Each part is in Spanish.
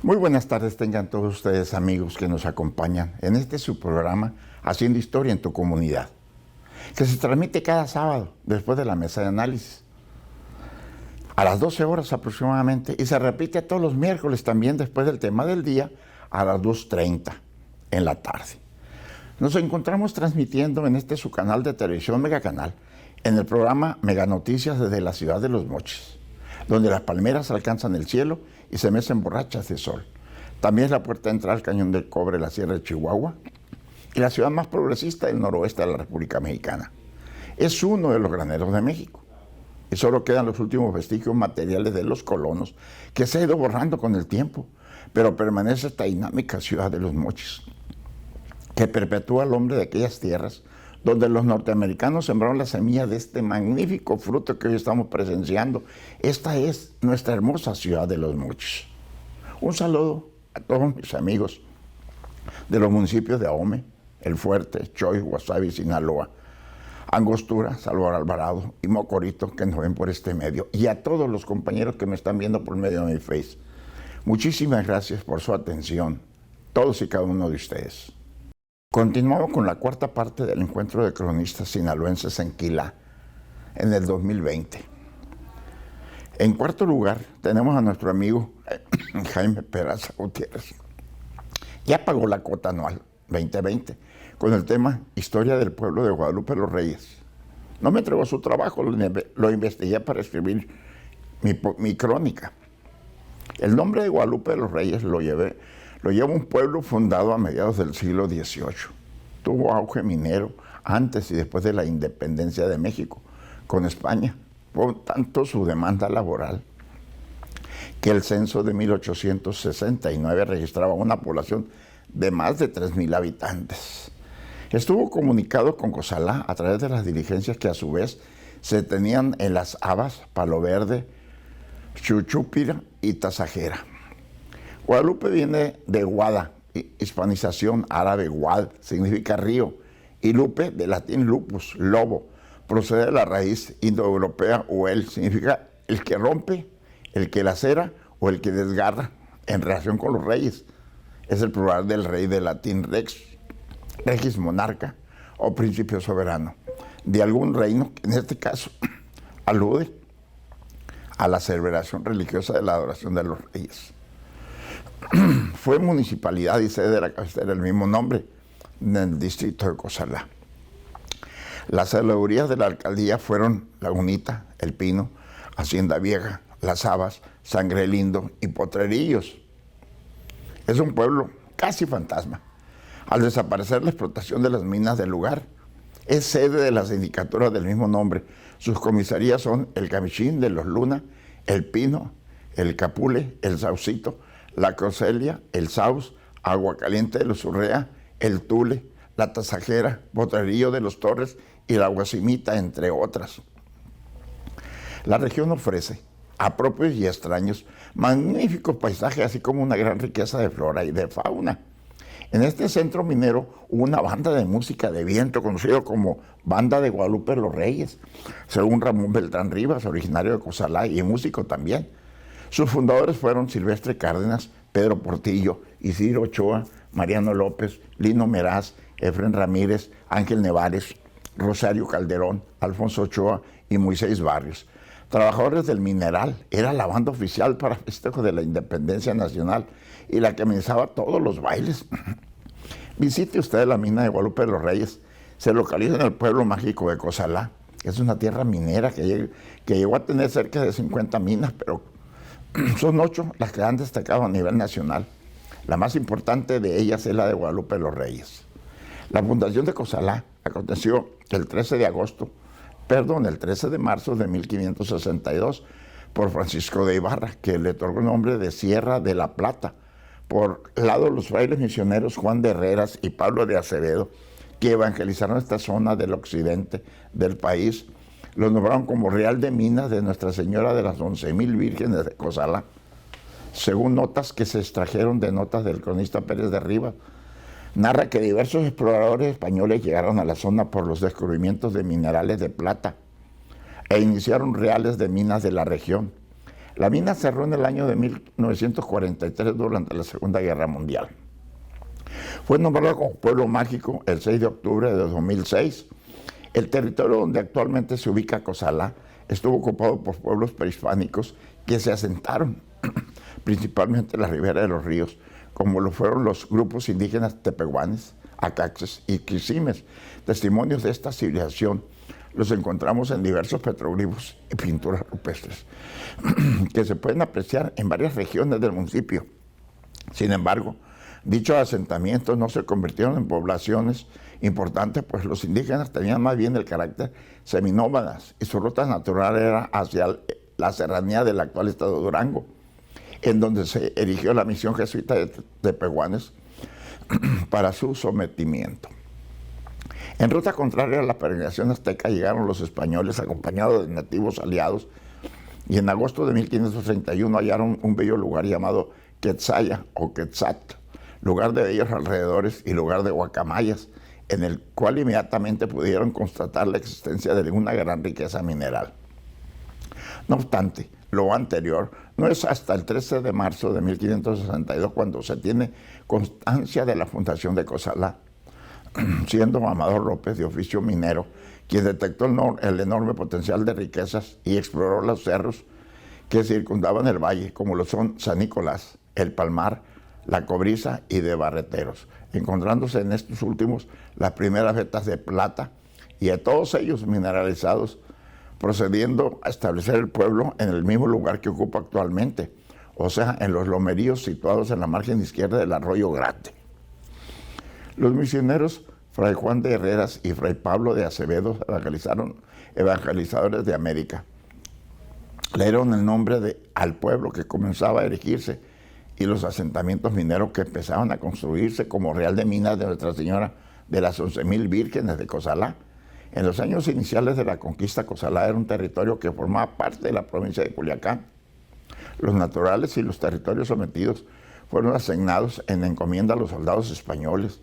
Muy buenas tardes tengan todos ustedes, amigos que nos acompañan en este su programa Haciendo Historia en tu Comunidad, que se transmite cada sábado después de la mesa de análisis, a las 12 horas aproximadamente, y se repite todos los miércoles también después del tema del día a las 2:30 en la tarde. Nos encontramos transmitiendo en este su canal de televisión Megacanal, en el programa Mega Noticias desde la ciudad de Los Mochis, donde las palmeras alcanzan el cielo y se mecen borrachas de sol. También es la puerta de entrada al Cañón del Cobre, la Sierra de Chihuahua, y la ciudad más progresista del noroeste de la República Mexicana. Es uno de los graneros de México, y solo quedan los últimos vestigios materiales de los colonos, que se ha ido borrando con el tiempo, pero permanece esta dinámica ciudad de Los Mochis, que perpetúa al hombre de aquellas tierras, donde los norteamericanos sembraron la semilla de este magnífico fruto que hoy estamos presenciando. Esta es nuestra hermosa ciudad de Los Mochis. Un saludo a todos mis amigos de los municipios de Ahome, El Fuerte, Choix, Guasave, Sinaloa, Angostura, Salvador Alvarado y Mocorito, que nos ven por este medio, y a todos los compañeros que me están viendo por medio de mi Face. Muchísimas gracias por su atención, todos y cada uno de ustedes. Continuamos con la cuarta parte del encuentro de cronistas sinaloenses en Quilá, en el 2020. En cuarto lugar, tenemos a nuestro amigo Jaime Peraza Gutiérrez. Ya pagó la cuota anual 2020 con el tema Historia del pueblo de Guadalupe Los Reyes. No me entregó su trabajo, lo investigué para escribir mi crónica. El nombre de Guadalupe Los Reyes lo lleva un pueblo fundado a mediados del siglo XVIII. Tuvo auge minero antes y después de la independencia de México con España, por tanto su demanda laboral, que el censo de 1869 registraba una población de más de 3,000 habitantes. Estuvo comunicado con Cozalá a través de las diligencias que a su vez se tenían en Las Habas, Palo Verde, Chuchúpira y Tasajera. Guadalupe viene de Guada, hispanización árabe Guad, significa río, y Lupe, de latín lupus, lobo, procede de la raíz indoeuropea uel, significa el que rompe, el que lacera o el que desgarra, en relación con los reyes. Es el plural del rey de latín rex, regis monarca o príncipe soberano, de algún reino, que en este caso alude a la celebración religiosa de la adoración de los reyes. Fue municipalidad y sede de la cabecera del mismo nombre, en el distrito de Cozalá. Las señorías de la alcaldía fueron Lagunita, El Pino, Hacienda Vieja, Las Habas, Sangre Lindo y Potrerillos. Es un pueblo casi fantasma. Al desaparecer la explotación de las minas del lugar, es sede de la sindicatura del mismo nombre. Sus comisarías son el Camichín de los Luna, El Pino, el Capule, el Saucito, la Coselia, el Saus, Agua Caliente de los Urrea, el Tule, la Tasajera, Potrerillo de los Torres y la Guasimita, entre otras. La región ofrece, a propios y extraños, magníficos paisajes, así como una gran riqueza de flora y de fauna. En este centro minero hubo una banda de música de viento, conocido como Banda de Guadalupe Los Reyes, según Ramón Beltrán Rivas, originario de Cozalá y músico también. Sus fundadores fueron Silvestre Cárdenas, Pedro Portillo, Isidro Ochoa, Mariano López, Lino Meraz, Efren Ramírez, Ángel Nevares, Rosario Calderón, Alfonso Ochoa y Moisés Barrios. Trabajadores del mineral, era la banda oficial para festejo de la independencia nacional y la que amenizaba todos los bailes. Visite usted la mina de Guadalupe de los Reyes. Se localiza en el pueblo mágico de Cozalá. Es una tierra minera que llegó a tener cerca de 50 minas, pero son 8 las que han destacado a nivel nacional. La más importante de ellas es la de Guadalupe de los Reyes. La fundación de Cozalá aconteció el 13 de marzo de 1562 por Francisco de Ibarra, que le otorgó el nombre de Sierra de la Plata, por lado de los frailes misioneros Juan de Herreras y Pablo de Acevedo, que evangelizaron esta zona del occidente del país. Los nombraron como Real de Minas de Nuestra Señora de las 11,000 Vírgenes de Cozalá, según notas que se extrajeron de notas del cronista Pérez de Rivas. Narra que diversos exploradores españoles llegaron a la zona por los descubrimientos de minerales de plata e iniciaron reales de minas de la región. La mina cerró en el año de 1943 durante la Segunda Guerra Mundial. Fue nombrado como pueblo mágico el 6 de octubre de 2006. El territorio donde actualmente se ubica Cozalá estuvo ocupado por pueblos prehispánicos que se asentaron principalmente en la ribera de los ríos, como lo fueron los grupos indígenas tepehuanes, acaxes y quiximes. Testimonios de esta civilización los encontramos en diversos petroglifos y pinturas rupestres que se pueden apreciar en varias regiones del municipio. Sin embargo, dichos asentamientos no se convirtieron en poblaciones importantes, pues los indígenas tenían más bien el carácter seminómadas y su ruta natural era hacia la serranía del actual estado de Durango, en donde se erigió la misión jesuita de Tepehuanes para su sometimiento. En ruta contraria a la peregrinación azteca llegaron los españoles acompañados de nativos aliados y en agosto de 1531 hallaron un bello lugar llamado Quetzaya o Quetzat, lugar de bellos alrededores y lugar de guacamayas, en el cual inmediatamente pudieron constatar la existencia de una gran riqueza mineral. No obstante, lo anterior no es hasta el 13 de marzo de 1562 cuando se tiene constancia de la fundación de Cozalá, siendo Amador López, de oficio minero, quien detectó el enorme potencial de riquezas y exploró los cerros que circundaban el valle, como lo son San Nicolás, El Palmar, La Cobriza y de Barreteros, encontrándose en estos últimos las primeras vetas de plata y a todos ellos mineralizados, procediendo a establecer el pueblo en el mismo lugar que ocupa actualmente, o sea, en los lomeríos situados en la margen izquierda del arroyo Grande. Los misioneros Fray Juan de Herreras y Fray Pablo de Acevedo evangelizadores de América. Le dieron el nombre al pueblo que comenzaba a erigirse y los asentamientos mineros que empezaban a construirse como Real de Minas de Nuestra Señora de las 11,000 Vírgenes de Cozalá. En los años iniciales de la conquista, Cozalá era un territorio que formaba parte de la provincia de Culiacán. Los naturales y los territorios sometidos fueron asignados en encomienda a los soldados españoles,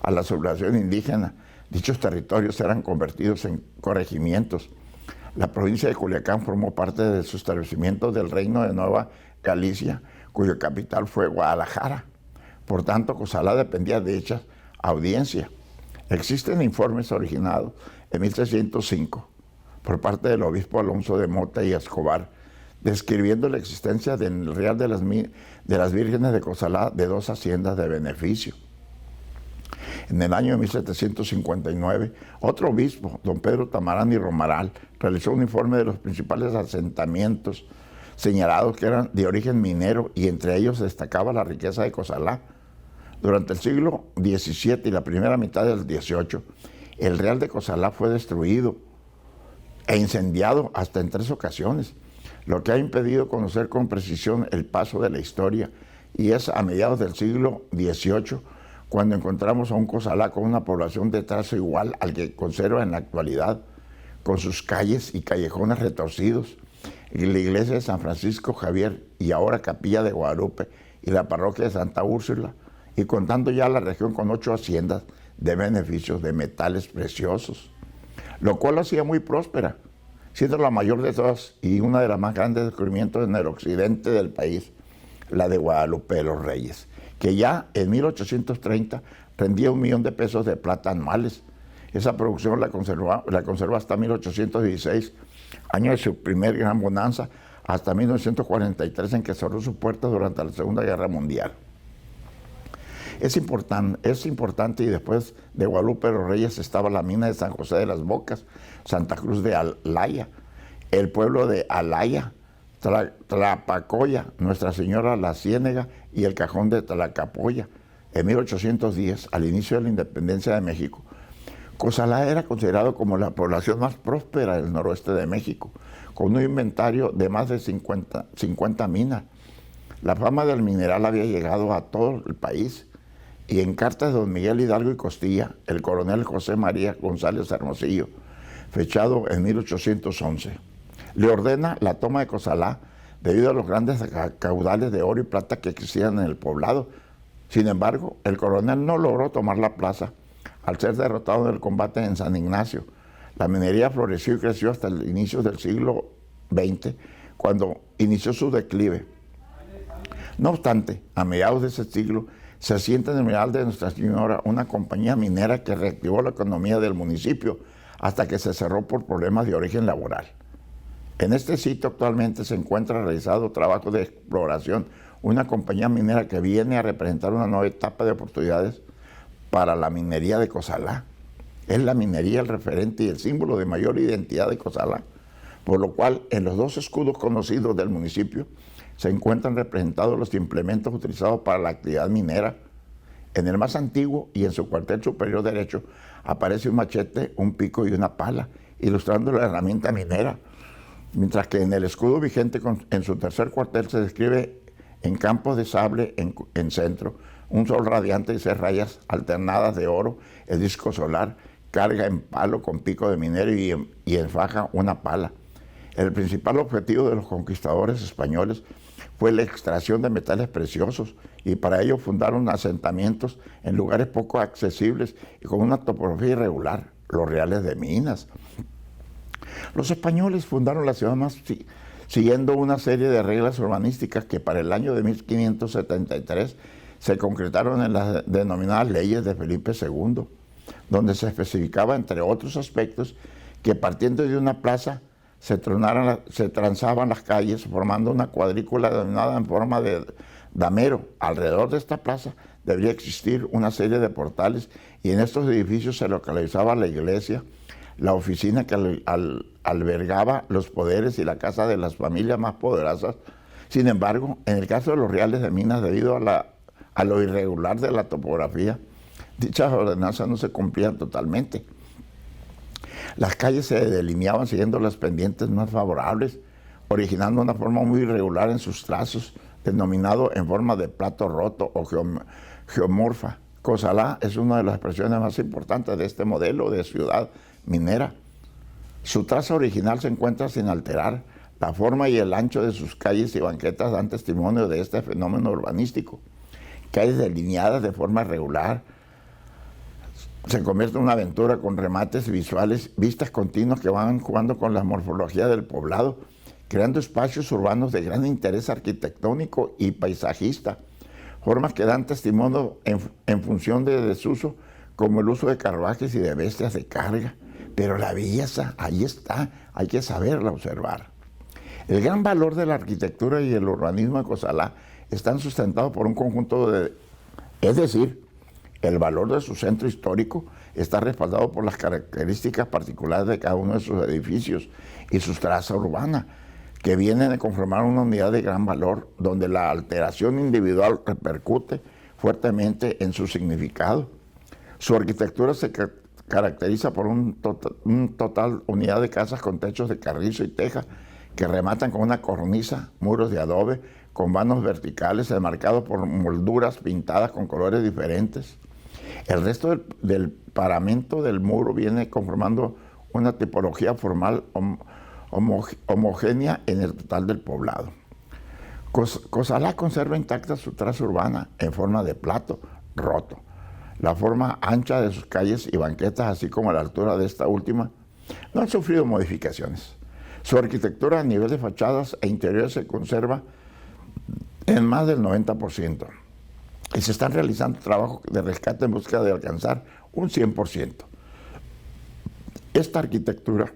a la población indígena. Dichos territorios eran convertidos en corregimientos. La provincia de Culiacán formó parte de su establecimiento del Reino de Nueva Galicia, cuya capital fue Guadalajara. Por tanto, Cozalá dependía de dicha audiencia. Existen informes originados en 1605 por parte del obispo Alonso de Mota y Escobar, describiendo la existencia del Real de las Vírgenes de Cozalá de dos haciendas de beneficio. En el año de 1759, otro obispo, don Pedro Tamarán y Romaral, realizó un informe de los principales asentamientos señalados que eran de origen minero y entre ellos destacaba la riqueza de Cozalá. Durante el siglo XVII y la primera mitad del XVIII, el Real de Cozalá fue destruido e incendiado hasta en 3 ocasiones, lo que ha impedido conocer con precisión el paso de la historia, y es a mediados del siglo XVIII cuando encontramos a un Cozalá con una población de trazo igual al que conserva en la actualidad, con sus calles y callejones retorcidos, y la iglesia de San Francisco Javier y ahora Capilla de Guadalupe y la parroquia de Santa Úrsula, y contando ya la región con 8 haciendas de beneficios de metales preciosos, lo cual la hacía muy próspera, siendo la mayor de todas y una de las más grandes descubrimientos en el occidente del país, la de Guadalupe de los Reyes, que ya en 1830 rendía $1 millón de pesos de plata anuales. Esa producción la conservó hasta 1816, año de su primer gran bonanza, hasta 1943 en que cerró sus puertas durante la Segunda Guerra Mundial. Es importante, y después de Guadalupe de los Reyes estaba la mina de San José de las Bocas, Santa Cruz de Alaya, el pueblo de Alaya, Tlapacoya, Nuestra Señora la Ciénega y el Cajón de Tlacapoya. En 1810, al inicio de la independencia de México, Cozalá era considerado como la población más próspera del noroeste de México, con un inventario de más de 50 minas. La fama del mineral había llegado a todo el país, y en cartas de don Miguel Hidalgo y Costilla, el coronel José María González Hermosillo, fechado en 1811, le ordena la toma de Cozalá debido a los grandes caudales de oro y plata que existían en el poblado. Sin embargo, el coronel no logró tomar la plaza al ser derrotado en el combate en San Ignacio. La minería floreció y creció hasta el inicio del siglo XX, cuando inició su declive. No obstante, a mediados de ese siglo, se asienta en el Mirador de Nuestra Señora una compañía minera que reactivó la economía del municipio hasta que se cerró por problemas de origen laboral. En este sitio actualmente se encuentra realizado trabajo de exploración, una compañía minera que viene a representar una nueva etapa de oportunidades para la minería de Cozalá. Es la minería el referente y el símbolo de mayor identidad de Cozalá, por lo cual en los dos escudos conocidos del municipio se encuentran representados los implementos utilizados para la actividad minera. En el más antiguo y en su cuartel superior derecho aparece un machete, un pico y una pala, ilustrando la herramienta minera, mientras que en el escudo vigente en su tercer cuartel se describe en campos de sable en centro, un sol radiante y 6 rayas alternadas de oro, el disco solar, carga en palo con pico de minero y en faja una pala. El principal objetivo de los conquistadores españoles fue la extracción de metales preciosos y para ello fundaron asentamientos en lugares poco accesibles y con una topografía irregular, los Reales de Minas. Los españoles fundaron la ciudad siguiendo una serie de reglas urbanísticas que para el año de 1573 se concretaron en las denominadas leyes de Felipe II, donde se especificaba, entre otros aspectos, que partiendo de una plaza se transaban las calles formando una cuadrícula denominada en forma de damero. Alrededor de esta plaza debería existir una serie de portales y en estos edificios se localizaba la iglesia, la oficina que albergaba los poderes y la casa de las familias más poderosas. Sin embargo, en el caso de los Reales de Minas, debido a lo irregular de la topografía, dichas ordenanzas no se cumplían totalmente. Las calles se delineaban siguiendo las pendientes más favorables, originando una forma muy irregular en sus trazos, denominado en forma de plato roto o geomorfa. Cozalá es una de las expresiones más importantes de este modelo de ciudad minera. Su trazo original se encuentra sin alterar. La forma y el ancho de sus calles y banquetas dan testimonio de este fenómeno urbanístico. Calles delineadas de forma irregular, se convierte en una aventura con remates visuales, vistas continuas que van jugando con la morfología del poblado, creando espacios urbanos de gran interés arquitectónico y paisajista, formas que dan testimonio en función de desuso, como el uso de carruajes y de bestias de carga. Pero la belleza, ahí está, hay que saberla observar. El gran valor de la arquitectura y el urbanismo de Cozalá están sustentados por un conjunto es decir, el valor de su centro histórico está respaldado por las características particulares de cada uno de sus edificios y su traza urbana, que vienen a conformar una unidad de gran valor, donde la alteración individual repercute fuertemente en su significado. Su arquitectura se caracteriza por un total unidad de casas con techos de carrizo y teja, que rematan con una cornisa, muros de adobe, con vanos verticales enmarcados por molduras pintadas con colores diferentes. El resto del paramento del muro viene conformando una tipología formal homogénea en el total del poblado. Cozalá conserva intacta su traza urbana en forma de plato roto. La forma ancha de sus calles y banquetas, así como la altura de esta última, no han sufrido modificaciones. Su arquitectura a nivel de fachadas e interiores se conserva en más del 90%. Y se están realizando trabajos de rescate en busca de alcanzar un 100%. Esta arquitectura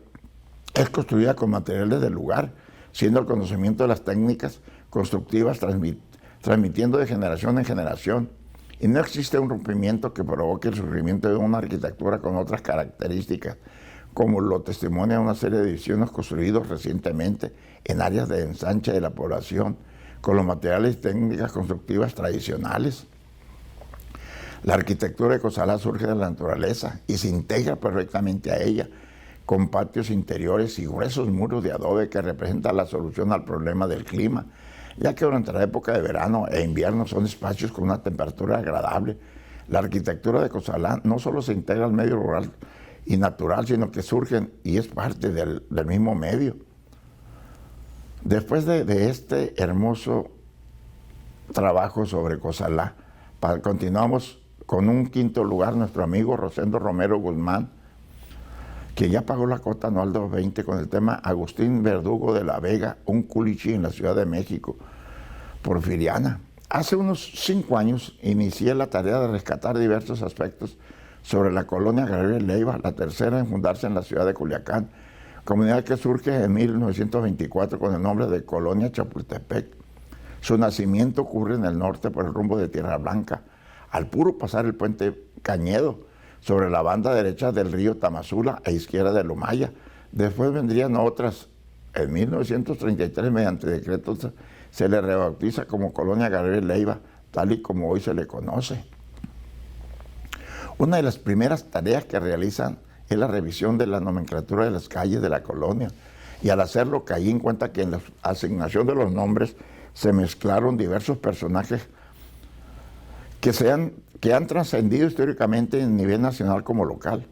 es construida con materiales del lugar, siendo el conocimiento de las técnicas constructivas transmitiendo de generación en generación. Y no existe un rompimiento que provoque el surgimiento de una arquitectura con otras características, como lo testimonia una serie de edificios construidos recientemente en áreas de ensanche de la población, con los materiales y técnicas constructivas tradicionales. La arquitectura de Cozalá surge de la naturaleza y se integra perfectamente a ella, con patios interiores y gruesos muros de adobe que representan la solución al problema del clima, ya que durante la época de verano e invierno son espacios con una temperatura agradable. La arquitectura de Cozalá no solo se integra al medio rural y natural, sino que surgen y es parte del mismo medio. Después de este hermoso trabajo sobre Cozalá, continuamos con un quinto lugar, nuestro amigo Rosendo Romero Guzmán, quien ya pagó la cuota anual 220 con el tema Agustín Verdugo de la Vega, un culichi en la Ciudad de México, porfiriana. Hace unos 5 años inicié la tarea de rescatar diversos aspectos sobre la colonia Gabriel Leiva, la tercera en fundarse en la ciudad de Culiacán, comunidad que surge en 1924 con el nombre de Colonia Chapultepec. Su nacimiento ocurre en el norte por el rumbo de Tierra Blanca, al puro pasar el puente Cañedo, sobre la banda derecha del río Tamazula a izquierda de Lomaya. Después vendrían otras. En 1933, mediante decreto, se le rebautiza como Colonia Gabriel Leiva, tal y como hoy se le conoce. Una de las primeras tareas que realizan es la revisión de la nomenclatura de las calles de la colonia, y al hacerlo caí en cuenta que en la asignación de los nombres se mezclaron diversos personajes que han trascendido históricamente en nivel nacional como local.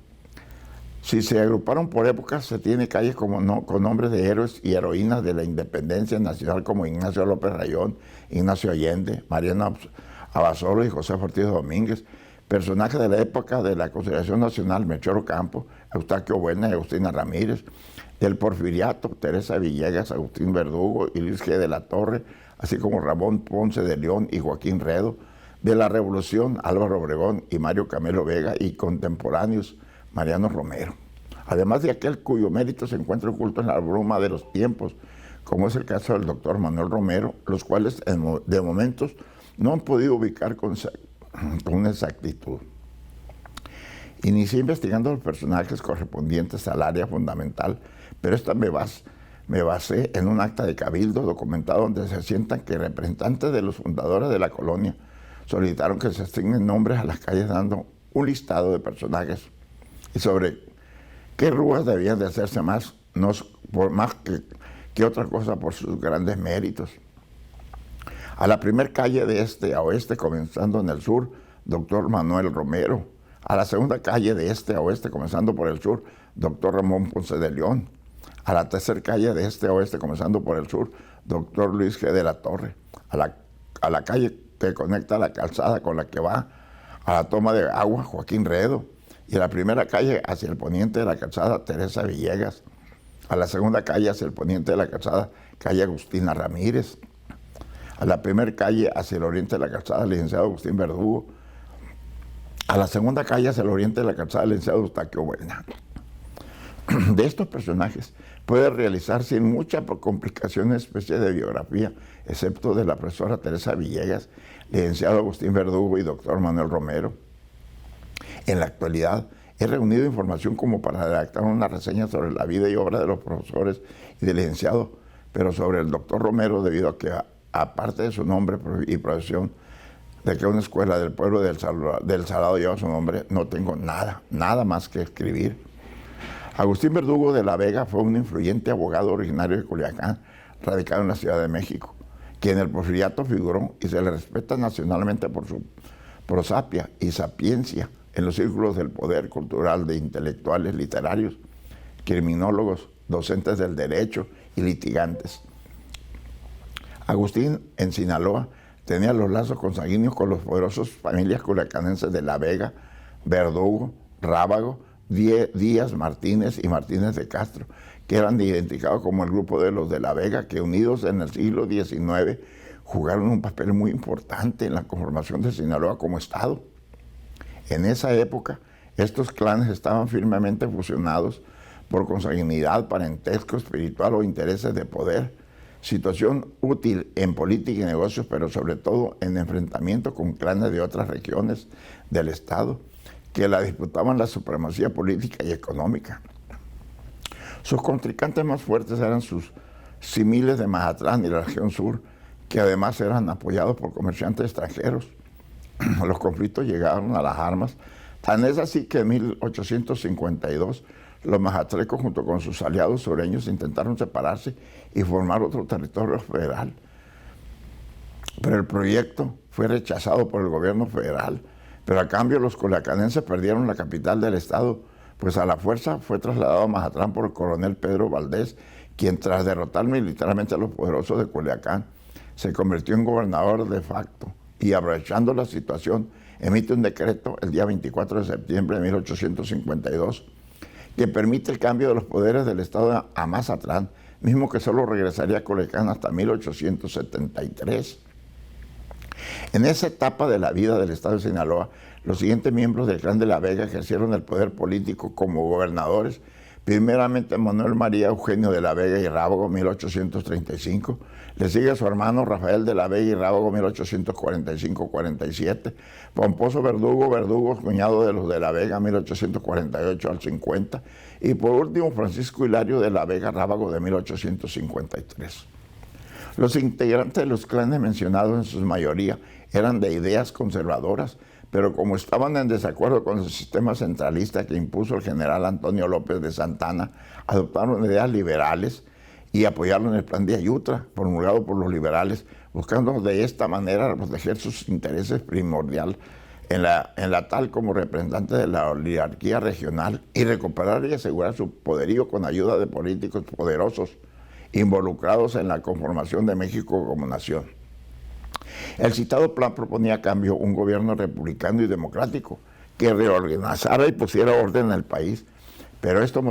Si se agruparon por épocas, se tiene calles con nombres de héroes y heroínas de la independencia nacional como Ignacio López Rayón, Ignacio Allende, Mariano Abasolo y José Ortiz Domínguez, personajes de la época de la Consideración Nacional, Melchor Ocampo, Eustaquio Buena y Agustina Ramírez, del Porfiriato, Teresa Villegas, Agustín Verdugo y Luis G. de la Torre, así como Ramón Ponce de León y Joaquín Redo, de la Revolución, Álvaro Obregón y Mario Camelo Vega, y contemporáneos, Mariano Romero. Además de aquel cuyo mérito se encuentra oculto en la bruma de los tiempos, como es el caso del doctor Manuel Romero, los cuales de momentos no han podido ubicar con exactitud. Inicié investigando los personajes correspondientes al área fundamental, pero esta me basé en un acta de cabildo documentado donde se sientan que representantes de los fundadores de la colonia solicitaron que se asignen nombres a las calles dando un listado de personajes y sobre qué rúas debían de hacerse más que otra cosa por sus grandes méritos. A la primera calle de este a oeste, comenzando en el sur, doctor Manuel Romero. A la segunda calle de este a oeste, comenzando por el sur, doctor Ramón Ponce de León. A la tercera calle de este a oeste, comenzando por el sur, doctor Luis G. de la Torre. A la calle que conecta la calzada con la que va a la toma de agua, Joaquín Redo. Y a la primera calle hacia el poniente de la calzada, Teresa Villegas. A la segunda calle hacia el poniente de la calzada, calle Agustina Ramírez. A la primera calle hacia el oriente de la calzada, licenciado Agustín Verdugo. A la segunda calle hacia el oriente de la calzada, licenciado Eustaquio Buena. De estos personajes puede realizar sin mucha complicación una especie de biografía, excepto de la profesora Teresa Villegas, licenciado Agustín Verdugo y doctor Manuel Romero. En la actualidad he reunido información como para redactar una reseña sobre la vida y obra de los profesores y del licenciado, pero sobre el doctor Romero, debido a que, aparte de su nombre y profesión, de que una escuela del pueblo del Salado lleva su nombre, no tengo nada más que escribir. Agustín Verdugo de la Vega fue un influyente abogado originario de Culiacán, radicado en la Ciudad de México, quien en el Porfiriato figuró y se le respeta nacionalmente por su prosapia y sapiencia en los círculos del poder cultural de intelectuales literarios, criminólogos, docentes del derecho y litigantes. Agustín, en Sinaloa, tenía los lazos consanguíneos con los poderosos familias culiacanenses de La Vega, Verdugo, Rábago, Díaz, Martínez y Martínez de Castro, que eran identificados como el grupo de los de La Vega, que unidos en el siglo XIX jugaron un papel muy importante en la conformación de Sinaloa como Estado. En esa época, estos clanes estaban firmemente fusionados por consanguinidad, parentesco espiritual o intereses de poder, situación útil en política y negocios, pero sobre todo en enfrentamiento con clanes de otras regiones del Estado, que la disputaban la supremacía política y económica. Sus contrincantes más fuertes eran sus similes de Mazatlán y la región sur, que además eran apoyados por comerciantes extranjeros. Los conflictos llegaron a las armas, tan es así que en 1852 los mazatlecos junto con sus aliados sureños intentaron separarse y formar otro territorio federal. Pero el proyecto fue rechazado por el gobierno federal. Pero a cambio los culiacanenses perdieron la capital del estado, pues a la fuerza fue trasladado a Mazatlán por el coronel Pedro Valdés, quien tras derrotar militarmente a los poderosos de Culiacán, se convirtió en gobernador de facto y, aprovechando la situación, emite un decreto el día 24 de septiembre de 1852 que permite el cambio de los poderes del Estado a Mazatlán, mismo que solo regresaría a Culiacán hasta 1873. En esa etapa de la vida del Estado de Sinaloa, los siguientes miembros del Clan de la Vega ejercieron el poder político como gobernadores, primeramente Manuel María Eugenio de la Vega y Rábago, 1835, le sigue su hermano Rafael de la Vega y Rábago, 1845-47, Pomposo Verdugo, cuñado de los de la Vega, 1848 al 50, y por último Francisco Hilario de la Vega Rábago, de 1853. Los integrantes de los clanes mencionados en su mayoría eran de ideas conservadoras, pero como estaban en desacuerdo con el sistema centralista que impuso el general Antonio López de Santana, adoptaron ideas liberales y apoyaron el plan de Ayutla, promulgado por los liberales, buscando de esta manera proteger sus intereses primordiales en la tal como representante de la oligarquía regional y recuperar y asegurar su poderío con ayuda de políticos poderosos involucrados en la conformación de México como nación. El citado plan proponía a cambio un gobierno republicano y democrático que reorganizara y pusiera orden en el país, pero esto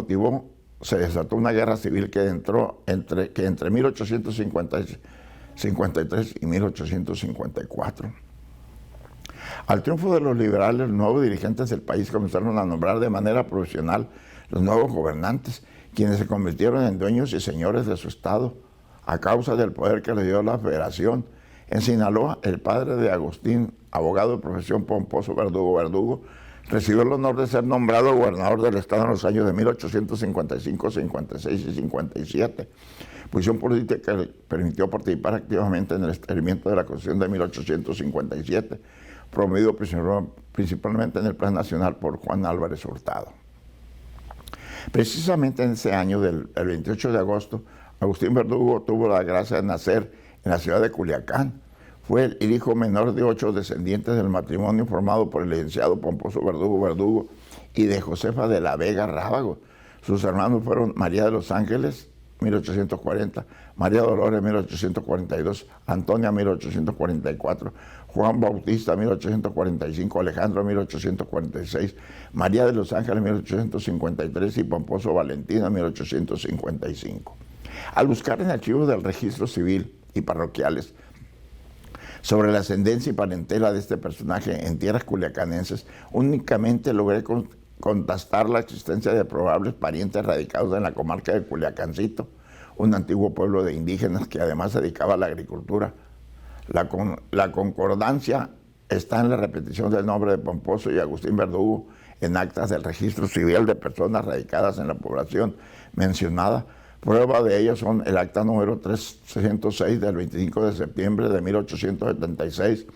se desató una guerra civil que entre 1853 y 1854. Al triunfo de los liberales, los nuevos dirigentes del país comenzaron a nombrar de manera profesional los nuevos gobernantes, quienes se convirtieron en dueños y señores de su estado, a causa del poder que le dio la federación. En Sinaloa, el padre de Agustín, abogado de profesión Pomposo Verdugo, recibió el honor de ser nombrado gobernador del estado en los años de 1855, 56 y 57, posición política que le permitió participar activamente en el establecimiento de la Constitución de 1857, promovido principalmente en el Plan Nacional por Juan Álvarez Hurtado. Precisamente en ese año, el 28 de agosto, Agustín Verdugo tuvo la gracia de nacer en la ciudad de Culiacán. Fue el hijo menor de 8 descendientes del matrimonio formado por el licenciado Pomposo Verdugo y de Josefa de la Vega Rábago. Sus hermanos fueron María de los Ángeles, 1840, María Dolores, 1842, Antonia, 1844, Juan Bautista, 1845, Alejandro, 1846, María de los Ángeles, 1853 y Pomposo Valentina, 1855. Al buscar en archivos del registro civil y parroquiales sobre la ascendencia y parentela de este personaje en tierras culiacanenses, únicamente logré contrastar la existencia de probables parientes radicados en la comarca de Culiacancito, un antiguo pueblo de indígenas que además se dedicaba a la agricultura. La concordancia está en la repetición del nombre de Pomposo y Agustín Verdugo en actas del registro civil de personas radicadas en la población mencionada. Prueba de ello son el acta número 306 del 25 de septiembre de 1876,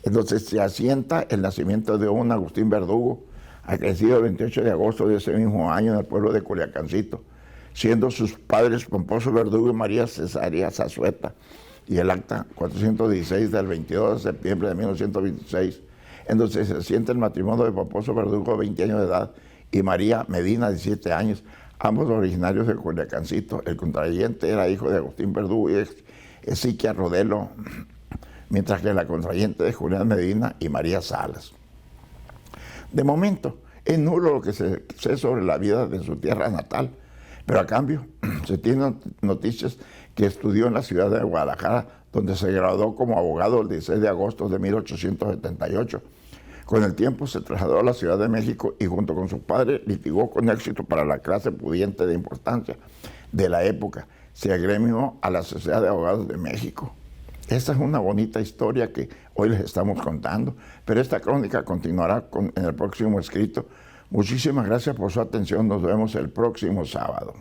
en donde se asienta el nacimiento de un Agustín Verdugo, acrecido el 28 de agosto de ese mismo año en el pueblo de Culiacancito, siendo sus padres Pomposo Verdugo y María Cesaria Zazueta, y el acta 416 del 22 de septiembre de 1926, en donde se asienta el matrimonio de Pomposo Verdugo, 20 años de edad, y María Medina, 17 años, ambos originarios de Culiacancito. El contrayente era hijo de Agustín Verdugo y Ezequiel Rodelo, mientras que la contrayente de Julián Medina y María Salas. De momento, es nulo lo que se sé sobre la vida de su tierra natal, pero a cambio se tienen noticias que estudió en la ciudad de Guadalajara, donde se graduó como abogado el 16 de agosto de 1878. Con el tiempo se trasladó a la Ciudad de México y junto con su padre litigó con éxito para la clase pudiente de importancia de la época. Se agremió a la Sociedad de Abogados de México. Esta es una bonita historia que hoy les estamos contando, pero esta crónica continuará en el próximo escrito. Muchísimas gracias por su atención. Nos vemos el próximo sábado.